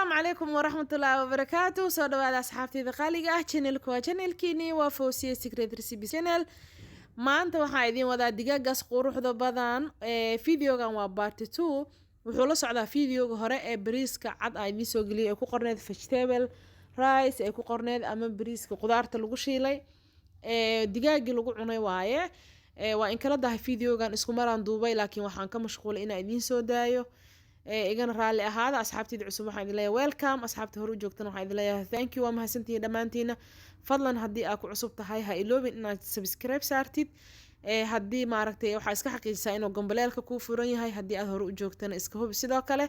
السلام عليكم ورحمة الله وبركاته. soo dhawaada asxaabtayda qaaliga ah. Channelku waa channelkiini, waa Fawziya Secret Recipe Channel. Maanta waxaan idin wadaa digaaggaas quruxda badan. Videogan waa part 2. Wuxuu la socdaa videoga hore ee bariiska cad aan idin soo geliyay ee ku qorneed vegetable rice ee ku qorneed ama bariiska qudaarta lagu shiilay. Digaaggii lagu cunay waaye. Waa in kala dahay videogan isku maraan duubay laakiin waxaan ka mashquulay inaan idin soo daayo. igana raali ahaada asxaabtayda cusub waxaan idin leeyahay welcome, asxaabta hore u joogtana waxaan idin leeyahay thank you, waa mahadsantihiin dhammaantiina. Fadlan haddii aad ku cusub tahay ha iloobin inaad subscribe saartid. haddii maaragtay waxaa iska xaqiijisaa inuu gambaleelka kuu furan yahay. haddii aad hore u joogtana iska hubi sidoo kale.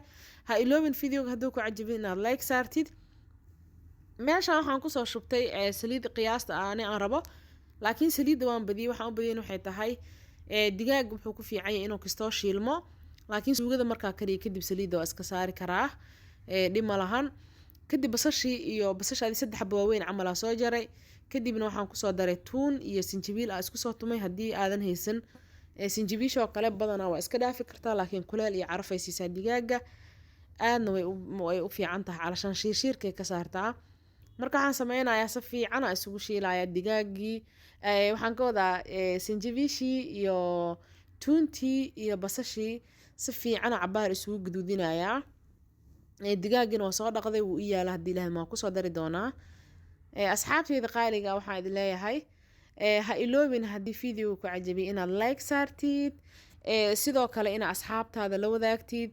ha iloobin videoga hadduu ku cajabin inaad like saartid. meeshaan waxaan kusoo shubtay saliid qiyaasta aan rabo, laakiin saliidda waan badiyay. waxaan u badiyay waxay tahay digaag wuxuu ku fiican yahay inuu kastoo shiilmo, laakiin suugada markaa kariya kadib saliidda waa iska saari karaa, dhib ma lahan. kadib basashii iyo basashaadii 3 xabo waaweyn camal soo jaray. kadibna waxaan kusoo daray tuun iyo sinjibiil aan isku soo tumay. haddii aadan haysan sinjibiisha oo kale badanaa waa iska dhaafi kartaa, laakiin kuleel iyo caraf ay siisaa digaaga, aadna way u fiican tahay calashaan shiirshiirkay ka saartaa. marka waxaan sameynayaa si fiican aan isugu shiilayaa digaaggii. waxaan ka wadaa sinjibiishii iyo tuuntii iyo basashii si fiican cabaar isugu guduudinayaa. digaaggina waa soo dhaqday, wuu i yaala haddii ilaahay maa kusoo dari doonaa. asxaabtayda qaaliga waxaan idin leeyahay ha iloobin haddii video ku cajabiyay inaad like saartid, sidoo kale inaad asxaabtaada la wadaagtid.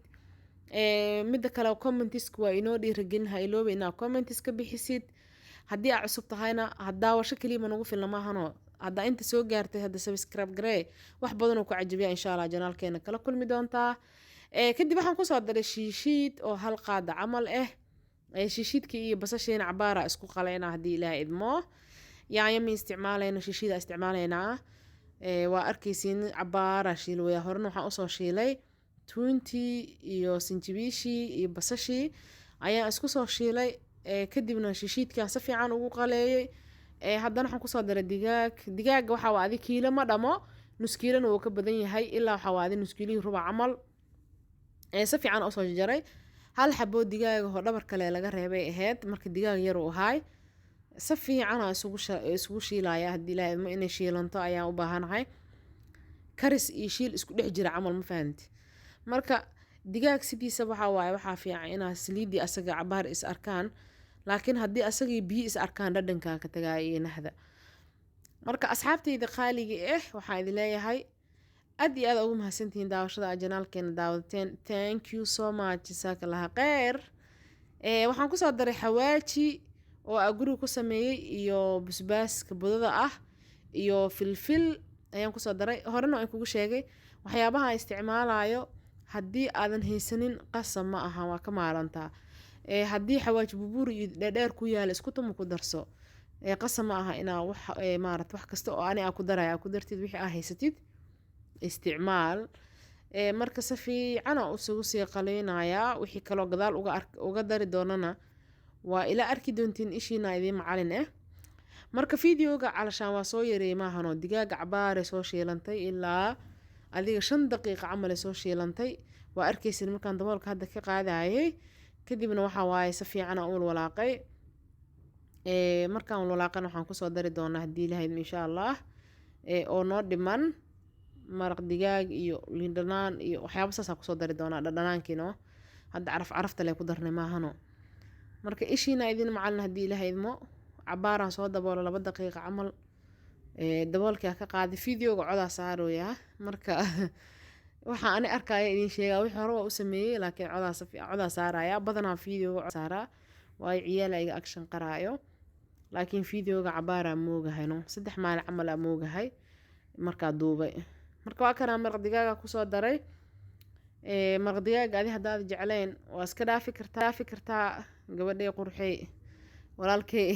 midda kale commentiska waa inoo dhiirigelin, ha iloobin inaad commentis ka bixisid. haddii aad cusub tahayna daawasho kaliya nagu filna maahano, haddaa inta soo gaartay hadda subscribe garee, wax badan oo ku cajabiya insha Allah janaalkeena kala kulmi doontaa. kadib waxaan kusoo daray shiishiid oo hal qaada camal ah. shiishiidkii iyo basasheena cabaara isku qaleynaa haddii ilaahay idmo. yaanya ma isticmaalayna, shiishiida isticmaalaynaa. waa arkaysiin cabaara shiilwaya. horena waxaan usoo shiilay tuuntii iyo sinjibiishii iyo basashii ayaan isku soo shiilay. kadibna shiishiidkaan si fiican ugu qaleeyay. haddana waxaan kusoo daray digaaga waxaa waa adi kiilo ma dhamo, nus kiilona wuu ka badan yahay, ilaa waxaa waa adi nus kiilihii rubac camal. si fiican usoo jaray. hal xaboo digaaga oo dhabar kale laga reebay ahayd, marka digaag yar uu ahaay. si fiican isugu shiilaya haddii ilaahay idmo inay shiilanto ayaan u baahanahay. karis iyo shiil isku dhex jira camal, ma fahanti. marka digaag sidiisa waxaa fiican inaa saliidii asaga cabaar is arkaan, laakiin haddii asagii biyo is arkaan dhadhankaa ka tagaaya iyo nahda. marka asxaabtayda qaaliga waxaan idin leeyahay aad iyo aad ugu mahadsantihiin daawashada aad janaalkeena daawadateen. thank you so much, jazaaka allaha khayr. waxaan kusoo daray xawaaji oo aan guriga ku sameeyey iyo basbaaska budada ah iyo filfil ayaan kusoo daray. horena aan kugu sheegay waxyaabaha aan isticmaalayo haddii aadan haysanin qasab ma aha, waa ka maalantaa. haddii xawaaji bubuur iyo dheer ku yaala isku tumo ku darso. qasab ma aha inaa wax kasta oo ani ku daraya ku dartid, wixii aa haysatid isticmaal. marka si fiican aan isugu sii qaleynayaa. wixii kaloo gadaal uga dari doonana waa ila arki doontiin, ishiina idiin macalin marka videoga calashaan waa soo yareeyay maahano. digaaga cabaare soo shiilantay ilaa adiga 5 daqiiqo camal soo shiilantay. waa arkaysin markaan daboolka hadda ka qaadayay. kadibna waxaa waaye si fiican aan u walaaqay. markaan walaaqana waxaan kusoo dari doonaa haddii ilaahay insha Allah. oo noo dhiman maraq digaag iyo liin dhanaan iyo waxyaabo saas aan kusoo dari doonaa. dhanaankiino hadda carafta lee ku darnay maahano. marka ishiina idin macalin haddii ilaahay idmo. cabaaraan soo daboolo 2 daqiiqo camal. daboolkaa ka qaaday. videoga codaa saarooyaa. marka waxaan ani arkaya idin sheegaa wixii hore waa u sameeyey, laakiin codaa saaraya. badanaa videoga saaraa waayo ciyaala iga action qaraayo, laakiin videoga cabaaraan moogahayno 3 maalin camal aan moogahay markaa duubay. marka waa kanaa maraq digaaga kusoo daray. maraq digaaga adi haddaad jeclayn waa iska dhaafi kartaa. gabadhay qurxey walaalkay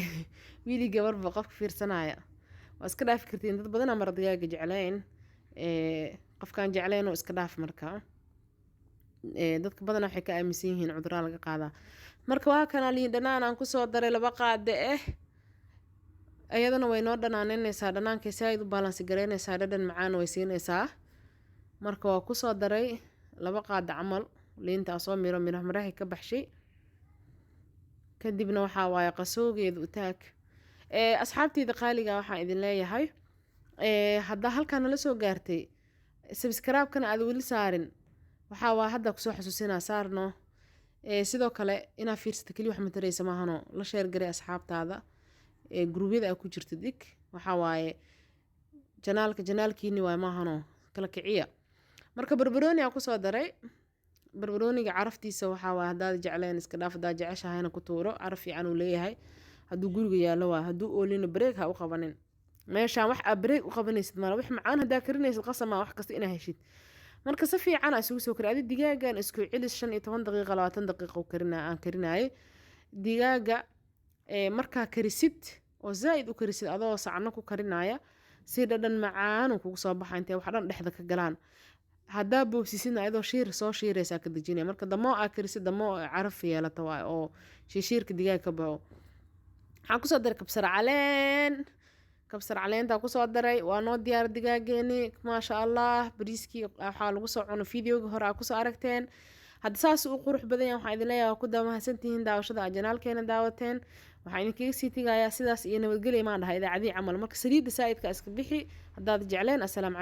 wiili gabarba qofka fiirsanaya waa iska dhaafi kartiin. dad badanaa maraq digaaga jeclayn. qofkaan jeclayn oo iska dhaaf. marka dadka badanaa waxay ka aaminsan yihiin cudurraa laga qaadaa. marka waa kanaa liin dhanaan aan kusoo daray 2 qaade ayadana way noo dhanaananaysaa. dhanaankay saaid u balansi gareynaysaa, dhadhan macaan way siinaysaa. marka waa kusoo daray 2 qaada camal liinta soo miraha ka baxshay. kadibna waxaa waaye qasoogeeda u taag. Asxaabteyda qaaliga waxaan idin leeyahay haddaa halkaan nala soo gaartay subscribe-kana aad weli saarin waxaa waa hadda kusoo xasuusinaa saarno. sidoo kale inaa fiirsata keli wax mataraysa maahano la sheer garay asxaabtaada gruubyada aad ku jirta dig waxaa waaye janaalkiini waay maahano kala kiciya. marka barbarooni aan kusoo daray barbarooniga caraftiisa waxaa waaye haddaad jecleen iska dhaaf, haddaad jeceshahayna ku tuuro, caraf fiican uu leeyahay hadduu guriga yaallo waa, hadduu oolina bareeg ha u qabanin. meeshaan wax aad bareeg u qabanaysid mala wax macaan haddaa karinaysid qasama wax kasta inaa heshid. marka si fiican aa isugu soo kari adi digaagan isku celis 15 daqiiqo 20 daqiiqo aan karinaayay digaaga. markaa karisid oo zaaid u karisid adoo sacno ku karinaya si dhadhan macaan uu kugu soo baxa intee wax dhan dhexda ka galaan. haddaa boobsisidna ayadoo soo shiiraysaa ka dejinaya. marka damoo aa karisid damoo caraf yeelata waay oo shiirka digaag ka baxo. waxaan kusoo daray kabsar caleentaa kusoo daray. waa noo diyaar digaageeni maasha allah. bariiskii waxaa lagu soo cuno videoga hore aa kusoo aragteen. hadda saas u qurux badan yahay waxaan idin leeyahay ku mahadsantihiin daawashada aa janaalkeena daawateen. waxaan idinkaga sii tegayaa sidaas iyo nabadgelya maan dhahay idaacadii camal. marka saliidda saa'idka iska bixi haddaad jecleen. asalaam